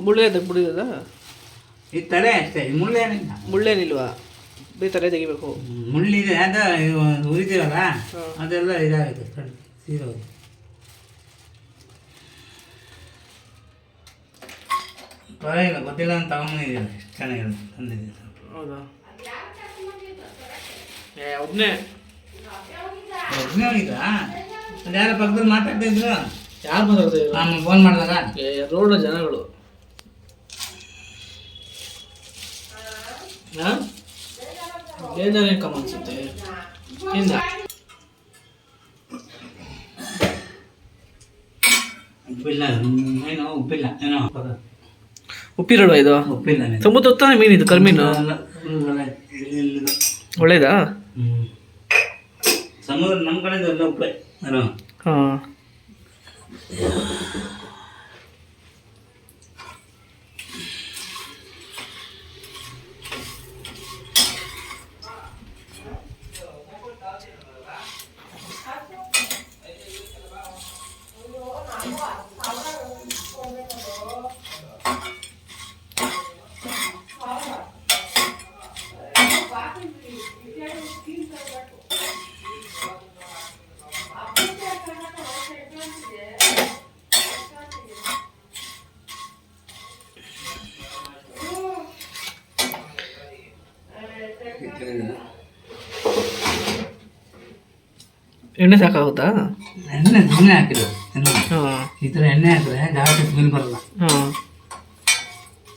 ಮುಳ್ಳೆ ತೆಗ್ಬಿಡಿದ ಈ ತಲೆ ಅಷ್ಟೇ, ಮುಳ್ಳೇನಿಲ್ಲ. ಮುಳ್ಳೇನಿಲ್ವಾ? ಬರೀ ತಲೆ ತೆಗಿಬೇಕು. ಮುಳ್ಳಿದೆ, ಅದು ಉರಿತೀವಲ್ಲ ಅದೆಲ್ಲ ಇದಾಗುತ್ತೆ, ಸೀರೋದು. ಪರವಾಗಿಲ್ಲ, ಗೊತ್ತಿಲ್ಲ ಅಂತ ತಗೊಂಬಂದಿದ್ದೀರ, ಎಷ್ಟು ಚೆನ್ನಾಗಿರುತ್ತೆ ತಂದಿದ್ದೀರ. ಹೌದಾ? ಒಬ್ಬನೇ ಒಬ್ಬನೇ ಹೋಗಿದ್ರಾ? ಅದು ಯಾರ ಪಕ್ಕದಲ್ಲಿ ಮಾತಾಡ್ತಾ ಇದ್ರು? ಯಾರು ಮಾತಾಡ್ತಾ ಇದ್ರು? ನಾನು ಫೋನ್ ಮಾಡಿದಾಗ ರೋಡ್ನ ಜನಗಳು. ಬೇಜಾರು ಕಮ್ಮ ಅನ್ಸುತ್ತೆ. ಉಪ್ಪಿಲ್ಲ, ಏನೋ ಉಪ್ಪಿಲ್ಲ, ಏನೋ ಉಪ್ಪಿರಲ್ವಾ ಇದು? ಉಪ್ಪಿಲ್ಲ. ಸಮುದ್ರ ತಾನೇ ಮೀನಿದು, ಕರ್ಮೀನು. ಒಳ್ಳೇದಾ? ಸಮುದ್ರ ನಮ್ಮ ಕಡೆ ಎಲ್ಲ ಉಪ್ಪೆ. ಹಾಂ. ಎಣ್ಣೆ ಸಾಕಾಗುತ್ತಾ? ಎಣ್ಣೆ ಸುಮ್ಮನೆ ಹಾಕಿದ್ರು. ಹಾಂ. ಈ ಥರ ಎಣ್ಣೆ ಹಾಕಿದ್ರೆ ಜಾಸ್ತಿ ಸ್ಮೆಲ್ ಬರಲ್ಲ. ಹಾಂ.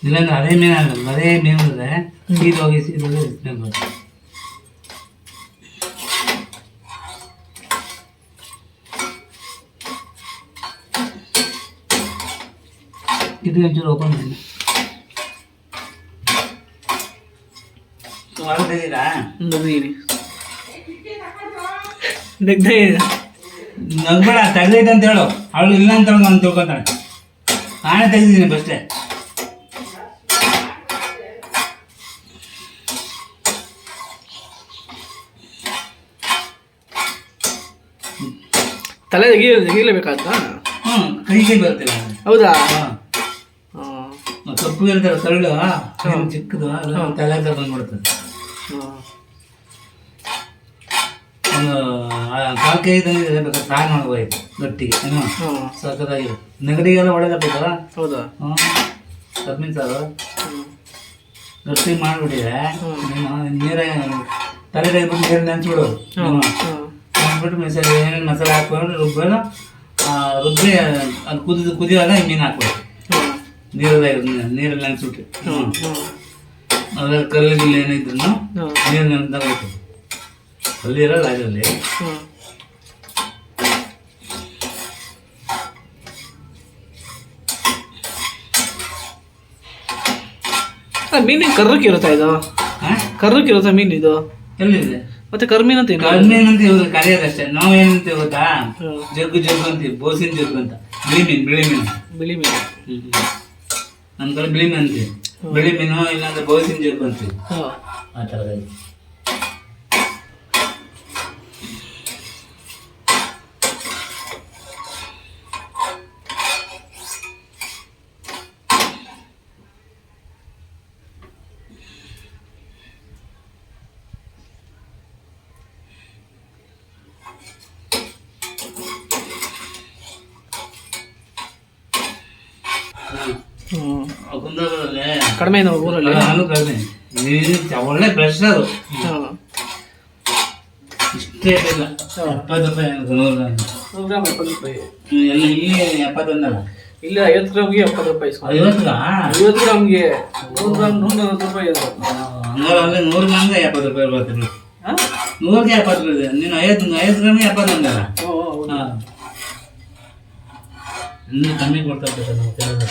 ಇಲ್ಲಾಂದ್ರೆ ಅದೇ ಮೀನು ಆಗಲ್ಲ, ಅದೇ ಮೀನು ಇದ್ರೆ ಸೀದೋಗಿ ಸ್ಮೆಲ್ ಬರುತ್ತೆ. ಇದು ಒಂಚೂರು ಓಪನ್ ಮಾಡಿ ಹೊರಗಿದ್ದೀರಾ? ನಗ್ಬೇಡ, ತೆಗ್ದೈತೆ ಅಂತ ಹೇಳು. ಅವಳು ಇಲ್ಲ ಅಂತ ನಾನು ತಿಳ್ಕೊತಾಳೆ. ನಾನೇ ತೆಗ್ದಿದ್ದೀನಿ ಬಸ್ಟೇ. ತಲೆ ತೆಗಿಲೇಬೇಕಾಗ್ತ? ಹ್ಞೂ, ಕೈ ಬರ್ತಿಲ್ಲ. ಹೌದಾ? ಸೊಪ್ಪು ಇರ್ತಾರೆ ಸರಳು ಚಿಕ್ಕದು, ತಲೆ ಬಂದ್ಬಿಡ್ತದೆ. ಒಂದು 4 kg ತಂದಿದೆ, ಬೇಕಾದ್ರೆ ಫ್ರೈ ಮಾಡ್ಬೋಯ್ತು ಗಟ್ಟಿಗೆ. ಏನೋ ಸಕ್ಕತ್ತಾಗಿದೆ. ನೆಗಡಿಗೆಲ್ಲ ಒಳ್ಳೇದಾಗ್ಬೇಕಲ್ಲ. ಹೌದಾ? ಹ್ಞೂ, ಕಬ್ಬಿನ ಸಾರು ಗಟ್ಟಿ ಮಾಡಿಬಿಟ್ಟಿದೆ. ನೀರಾಗ ತಲೆ ತೆಗೆದ್ಬಿಟ್ಟು ನೀರು ನೆನೆಸ್ಬಿಡೋದು. ನೆನೆಸ್ಬಿಟ್ಟು ಮಸಾಲೆ ಏನೇನು ಮಸಾಲೆ ಹಾಕ್ಕೊಂಡು ರುಬ್ಬೇನು, ರುಬ್ಬಿ ಅದು ಕುದಿಯೋದಾಗ ಮೀನು ಹಾಕ್ಬೇಕು. ನೀರಲ್ಲಿ ನೆನೆಸ್ಬಿಟ್ಟು ಅದ್ರಲ್ಲಿ ಕಲ್ಲು ಗಿಲ್ಲು ಏನಿದ್ರು ನೀರು ನೆನೆಸ್ದಾಗ ಹೋಗ್ತದೆ. ಅಲ್ಲಿ ಇರೋಲ್ಲ ಅದರಲ್ಲಿ. ಮೀನಿಗೆ ಕರ್ರಕ್ಕೆ ಇರುತ್ತಾ ಇದು? ಕರ್ರಕ್ಕೆ ಇರುತ್ತಾ ಮೀನು ಇದು? ಎಲ್ಲಿದೆ ಮತ್ತೆ ಕರ್ಮೀನ್ ಅಂತ? ಕರ್ಮೀನ್ ಅಂತ ಇವಾಗ ಕರೆಯೋದಷ್ಟೇ. ನಾವು ಏನಂತೀವಿ ಗೊತ್ತಾ? ಜಗ್ಗು ಜಗ್ಗು ಅಂತೀವಿ, ಬೋಸಿನ ಜಗ್ಗು ಅಂತ. ಬಿಳಿ ಮೀನು. ಬಿಳಿ ಮೀನು ನಮ್ಮ ಕಡೆ ಬಿಳಿ ಮೀನು ಅಂತೀವಿ. ಬಿಳಿ ಮೀನು ಇಲ್ಲಾಂದ್ರೆ ಬೋಸಿನ ಜಗ್ಗು ಅಂತೀವಿ. ಆ ಥರದಲ್ಲಿ ಕಡಿಮೆ ಊರಲ್ಲಿ ಕಡಿಮೆ. ಒಳ್ಳೆ ಫ್ರೆಶ್ ಅದು. ಇಷ್ಟೇ ಇಲ್ಲ, 70 ರೂಪಾಯಿ 100 ಗ್ರಾಮ್ 70 ರೂಪಾಯಿ. ಎಲ್ಲ ಇಲ್ಲಿ 70 ಅಂದಲ್ಲ, ಇಲ್ಲಿ 50 ಗ್ರಾಮ್ಗೆ 70 ರೂಪಾಯಿ. 50 ಗ್ರಾಮ್ಗೆ 100 ಗ್ರಾಮ್ 140 ರೂಪಾಯಿ. ಹಂಗಾದ್ರೆ 100 ಗ್ರಾಮ್ಗೆ 70 ರೂಪಾಯಿ ಬರ್ತದೆ. 100ಗೆ 70 ರೂಪಾಯಿ. ನೀನು 50 ಗ್ರಾಮ್ಗೆ 70 ಅಂದಲ್ಲ. ಹಾಂ, ಇನ್ನೂ ಕಮ್ಮಿ ಕೊಡ್ತಾ ಇರ್ತದೆ ನಾವು ಕೇಳಿದ್ರೆ.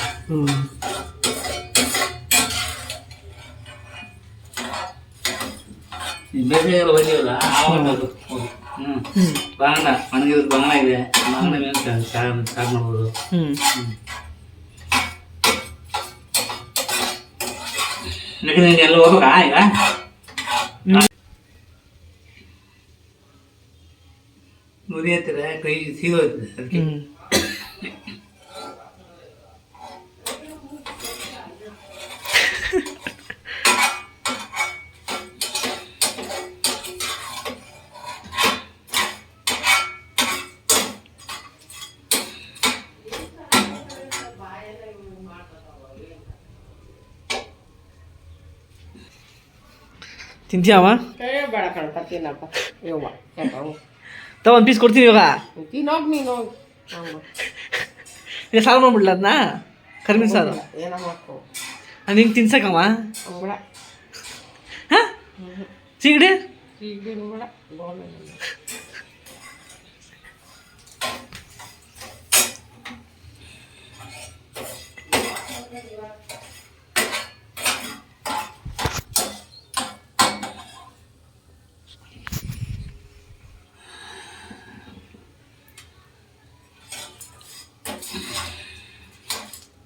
ಬೇರೆ ಹೋಗಿಲ್ಲ ಆವಾಗ ಹ್ಞೂ ಬಾಂಗ್ಲ ಒಣಗಿರೋದು ಬಾಂಗ್ಲ ಇದೆ, ಬಾಂಗ್ಲ ಮೇಲೆ ಸ್ಟಾರ್ಟ್ ಮಾಡ್ಬೋದು. ನಿನಗೆ ಎಲ್ಲ ಹೋಗ್ಬೇಕಾ ಈಗ? ಉರಿ ಹತ್ತಿರ ಕೈ ಸೀಗೋಯ್ತದೆ ಅದಕ್ಕೆ. ತಿಂತೀಯವ? ಬೇಡ ಕಣಪ್ಪ ತಿನ್ನಪ್ಪ ಯವ್ವ ತ ಒಂದು ಪೀಸ್ ಕೊಡ್ತೀನಿ ಇವಾಗ. ತಿನ್ನೋಗಿ ನೀನು ಈಗ ಸಾರು ಮಾಡ್ಬಿಡ್ಲ ಅದನ್ನ ಕರ್ಮೀನ್ ಸಾರು ಏನೋ ಮಾಡ್ಕೋ ನಿಂಗೆ ತಿನ್ಸಕ್ಕಮ್ಮ. ಬೇಡ ಹಾಂ ಸಿಗಡಿ ಈಗ ಬೇಡ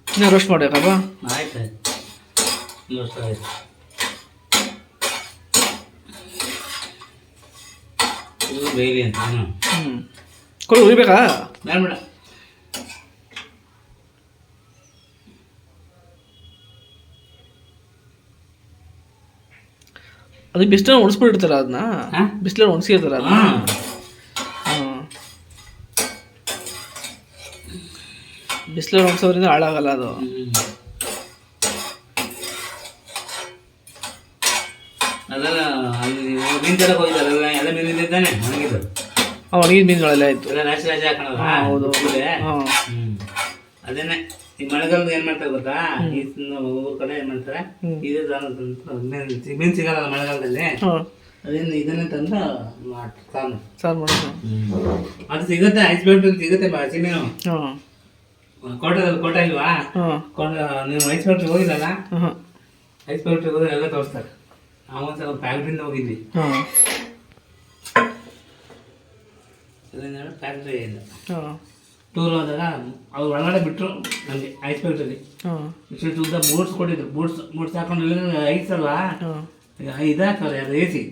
ಇನ್ನೂ ರೋಸ್ಟ್ ಮಾಡ್ಬೇಕಲ್ವಾ? ಆಯ್ತು ರೋಸ್ಟ್ ಆಯ್ತು. ಇದು ಬೇರೆ ಅಂತ ಕೊಡು ಉರಿಬೇಕಾ? ಬೇಡ ಬೇಡ. ಅದು ಬಿಸಿಲಲ್ಲಿ ಒಣಸ್ಬಿಟ್ಟಿರ್ತಾರ ಅದನ್ನ, ಬಿಸಿಲಲ್ಲಿ ಒಣಸಿರ್ತಾರ ಅದನ್ನ. ಬಿಸಿಲಲ್ಲಿ ಒಣಸೋದ್ರಿಂದ ಹಾಳಾಗಲ್ಲ ಅದು. ಅದೆಲ್ಲ ಅಲ್ಲಿ ಮೀನು ತರಕ್ಕೆ ಹೋಗಿದ್ದಾರಲ್ಲ, ಎಲ್ಲ ಮೀನು ಇದ್ದಾನೆ ಒಣಗಿದ್ದು. ಒಣಗಿದ ಮೀನುಗಳೆಲ್ಲ ಆಯ್ತು. ಎಲ್ಲ ರಾಶಿ ರಾಶಿ ಹಾಕೋಣ. ಹೌದು. ಅದೇನೆ ಈ ಮಳೆಗಾಲದ ಏನ್ ಮಾಡ್ತಾರೆ ಗೊತ್ತಾ, ಈ ಊರ್ ಕಡೆ ಏನ್ ಮಾಡ್ತಾರೆ, ಇದು ಮೀನು ಸಿಗಲ್ಲ ಮಳೆಗಾಲದಲ್ಲಿ, ಅದೇನು ಇದನ್ನೇ ತಂದು ಸಾರು ಮಾಡೋದು. ಅದು ಸಿಗುತ್ತೆ, ಐಸ್ ಬೇಟ್ ಸಿಗುತ್ತೆ ಬಾಸಿ ಮೀನು. ಕೋಟದಲ್ಲಿ ಕೋಟ ಇಲ್ವಾ, ನೀವು ಐಸ್ ಫ್ಯಾಕ್ಟ್ರಿಗೆ ಹೋಗಿಲ್ಲಲ್ಲ, ಐಸ್ ಫ್ಯಾಕ್ಟ್ರಿಗೆ ಹೋದ್ರೆ ಎಲ್ಲ ತೋರಿಸ್ತಾರೆ. ನಾವೊಂದ್ಸಲ ಫ್ಯಾಕ್ಟ್ರಿಯಿಂದ ಹೋಗಿದ್ವಿ, ಫ್ಯಾಕ್ಟ್ರಿ ಇಲ್ಲ ಟೂರ್ ಹೋದಾಗ ಅವ್ರು ಒಳಗಡೆ ಬಿಟ್ಟರು ನಮಗೆ ಐಸ್ ಫ್ಯಾಕ್ಟ್ರಿ. ಇಷ್ಟು ಉದ್ದ ಬೂಟ್ಸ್ ಕೊಟ್ಟಿದ್ರು, ಬೂಟ್ಸ್ ಹಾಕೊಂಡು ಐಸ್ ಅಲ್ವಾ ಇದಾಕ್ತಾರೆ, ಅದು ಎ ಸಿ.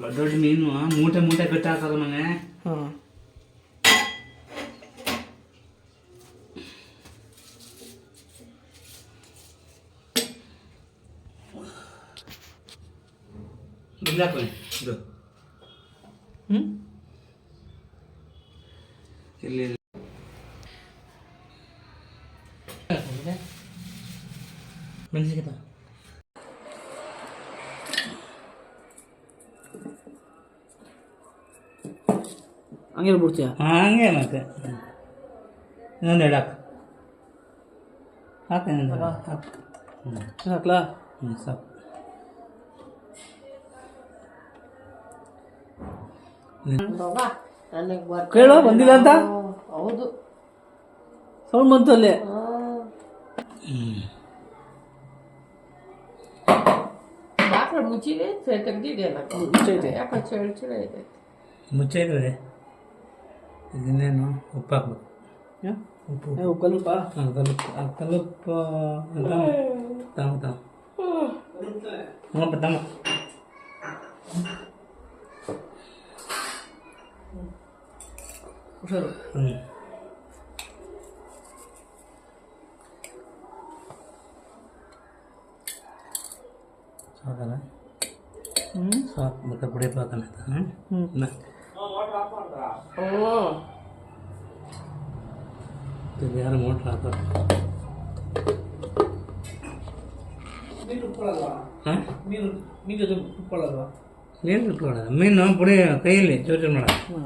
ದೊಡ್ಡ ದೊಡ್ಡ ಮೀನು ಮೂಟೆ ಮೂಟೆ ಕಟ್ಟಿ ಹಾಕ್ತಾರೆ ಮನೆ. ಬಿಲ್ಲಾಕೊಳ್ಳಿ ಇದು ಇಲ್ಲಿ ಮೆಣಸಿನ ಹಂಗೆ ಬಿಡ್ತೀಯ? ಹಂಗೆ ಮತ್ತೆ ಇನ್ನೊಂದು ಎರಡು ಹಾಕು ಹಾಕ್ಲಾ? ಸಾಕು. ಕೇಳೋ ಬಂದಿಲ್ಲ ಅಂತ. ಹೌದು ಸೌಂಡ್ ಬಂತು ಅಲ್ಲೇ. ಮುಚ್ಚಿದೆ ತೆಗ್ದಿದೆಯಲ್ಲ, ಯಾಕೆ ಚಳಿ ಚಳಿ ಇದೆ. ಮುಚ್ಚೈತೆ. ಇದನ್ನೇನು ಉಪ್ಪು ಹಾಕ್ಬೇಕು. ಉಪ್ಪು ಕಲ್ಲುಪ್ಪ? ಕಲ್ಲುಪ್ಪು ತಮ್ಮ ನೋಡಪ್ಪ ತಮ್ಮ. ಹುಷಾರು. ಸಾಕಲ್ಲ? ಸಾಕು ಮತ್ತೆ ಕುಡಿಯಪ್ಪ ಹಾಕೋಣ. ಯಾರು ಮೋಟ್ರ್ ಹಾಕೋರು? ಮೀನು ಉಟ್ಕೊಳ್ಳೋದು, ಮೀನು ಪುಡಿ ಕೈಯಲ್ಲಿ ಚೂರು ಮಾಡೋದು.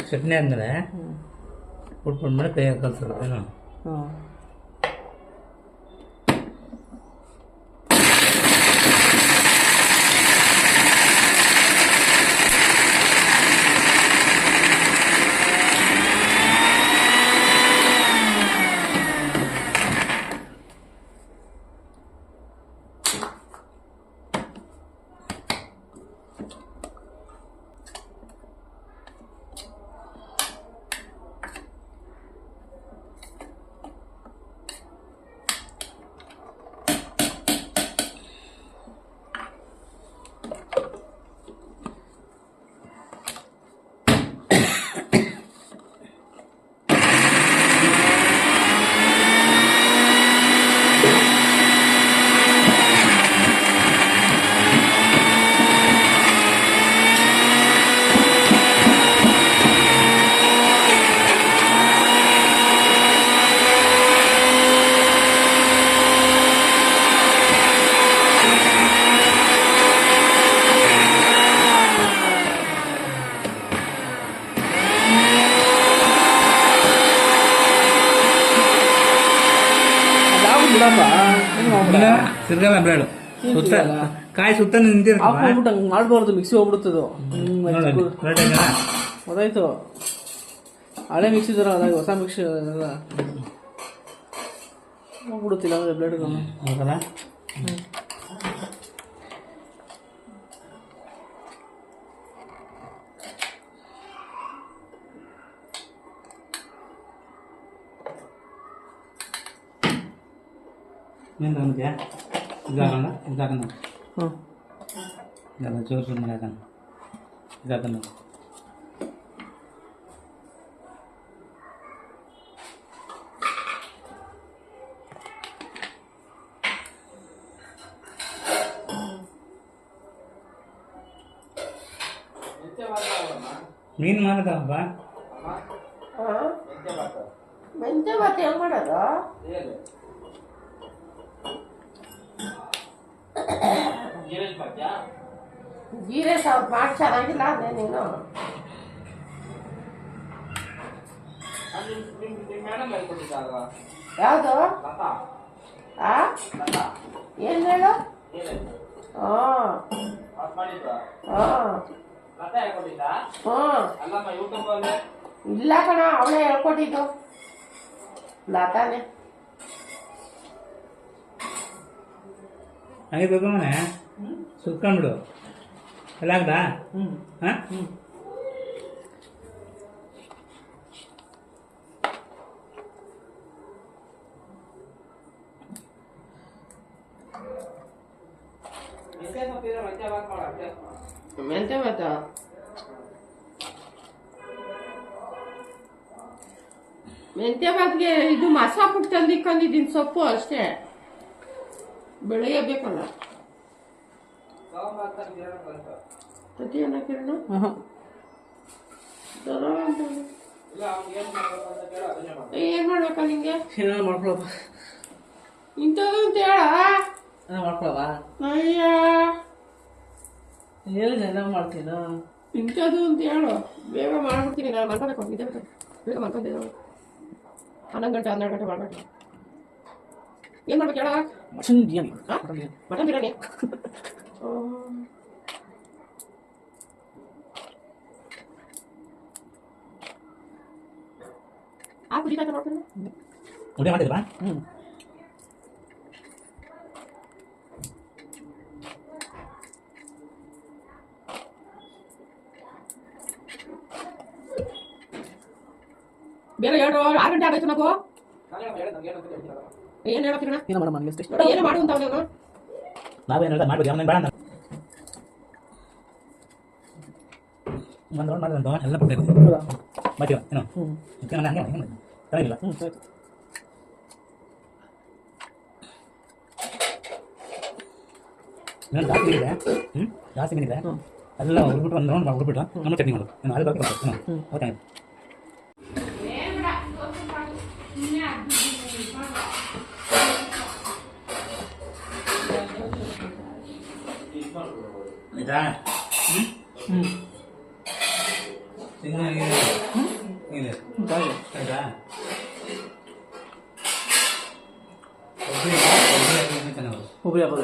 ಚಟ್ನಿ ಆದಮೇಲೆ ಉಟ್ಕೊಂಡ್ಮೇಲೆ ಕೈಯಾಗ ಕಲ್ಸೋದು ಏನು. ಸಿಗಲ್ಲಪ್ಪ ಹೆಂಗ್ ಮಾಡ್ಬಿಡ ಸಿಗಲ್ಲ ಬ್ಲೇಡು ಸುತ್ತ ಕಾಯಿ ಸುತ್ತ ನಿಂತಿರ್ತ ಆಫ್ ಮಾಡ್ಬಿಟ್ಟು ಹಂಗೆ ಮಾಡಬಾರ್ದು ಮಿಕ್ಸಿ ಹೋಗ್ಬಿಡ್ತದು ಅದಾಯ್ತು ಹಳೆ ಮಿಕ್ಸಿ ಥರ ಅದಾಗಿ ಹೊಸ ಮಿಕ್ಸಿ ಎಲ್ಲ ಹೋಗ್ಬಿಡುತ್ತಿಲ್ಲ ಅಂದರೆ ಬ್ಲೇಡ್ಗಳು ಹೌದಲ್ಲ ಏನು ತಗೊಂಡ್ಯಾ ಇದಾಕಂಡ ಇದಾಕಂಡ ಹ್ಞೂ ಇದೆಲ್ಲ ಜೋರು ಮೇಲೆ ಹಾಕಂಡ ಇದಾಕಂಡ ಮೀನು ಮಾಡೋದಪ್ಪ ಮೆಂತ್ಯ ಭಾತ್ ಹೆಂಗ್ ಮಾಡೋದು ಜೀರೆ ಸ್ವಲ್ಪ ಮಾಡಿ ಚೆನ್ನಾಗಿಲ್ಲ ಅದೇ ನೀನು ಯಾವುದು ಏನ್ ಹೇಳು ಇಲ್ಲ ಕಣ ಅವಳೇ ಹೇಳ್ಕೊಟ್ಟಿದ್ದು ಲತಾನೆ ಹಂಗೆ ತಗೊಂಡೆ ಸುತ್ಕೊಂಡ್ಬಿಡು ಎಲ್ಲ ಆಗ್ದಾ ಹಾಂ ಮೆಂತ್ಯ ಭಾತ ಮೆಂತ್ಯ ಭಾತ್ಗೆ ಇದು ಮಸ ಪುಟ್ಟು ತಂದಿಕ್ಕೊಂಡಿದ್ದೀನಿ ಸೊಪ್ಪು ಅಷ್ಟೇ ಬೆಳೆಯ ಬೇಕಲ್ಲ ಕಿರಣ ಏನ್ ಮಾಡ್ಬೇಕ ನಿಂಗೆ ಏನಾದ್ರು ಮಾಡ್ಕೊಳಪ್ಪ ಇಂಥದ್ದು ಅಂತ ಹೇಳ ಮಾಡ್ಕೊಳವ ಅಯ್ಯ ಹೇಳಿದೆ ಎಲ್ಲ ಮಾಡ್ತೀನ ಇಂಥದ್ದು ಅಂತ ಹೇಳು ಬೇಗ ಮಾಡ್ಬಿಡ್ತೀನಿ ನಾನು ಮಲ್ಕೋಬೇಕು ಇದೇ ಬೇಗ ಮಲ್ಕೊಂಡೆ 11 ಗಂಟೆ 12 ಗಂಟೆ ಮಾಡ್ಬೇಕು ಏನ್ ಮಾಡ್ಬೇಕು ಹೇಳ ಮಟನ್ ಬಿರಿಯಾನಿ ಮಟನ್ ಬಿರಿಯಾನಿ ಆ ಕುಡಿತಾ ನೋಡ್ಕೊಂಡು ಉಡಿ ಮಾಡಿದ್ರಾ ಬೇರೆ 6 ಗಂಟೆ ಆಗಾಯ್ತು ನಾವು ಏನ್ ಹೇಳ್ತೀರ ಏನೋ ಮಾಡಮ್ಮ ಅಷ್ಟೇ ಏನು ಮಾಡು ಅಂತ ಅವನು ನಾವೇನು ಹೇಳ್ದ ಮಾಡ್ಬೋದು ಅವನೇನು ಬೇಡ ಒಂದು ರೌಂಡ್ ಮಾಡಿದಂತ ಎಲ್ಲ ಬಿಟ್ಟಿರ್ತೀವಿ ಮಾಡ್ತೀವ ಏನೋ ಇದಕ್ಕೆ ನಾನು ಹಂಗೆ ಚೆನ್ನಾಗಿಲ್ಲ ಇನ್ನೊಂದು ಜಾಸ್ತಿ ಮೀನಿದೆ ಜಾಸ್ತಿ ಮೀನಿದೆ ಎಲ್ಲ ಹುಡ್ಬಿಟ್ಟು ಒಂದು ರೌಂಡ್ ಹುಡ್ಬಿಟ್ಟು ನಮ್ಮ ಚಟ್ನಿ ಮಾಡೋದು ನಾನು ಅಲ್ಲಿ ಬರ್ತೀನಿ ಓಕೆ ಆಯ್ತಾ ಆಯ್ತಾ ಒಬ್ಬರೇ ಹಾಕೋದು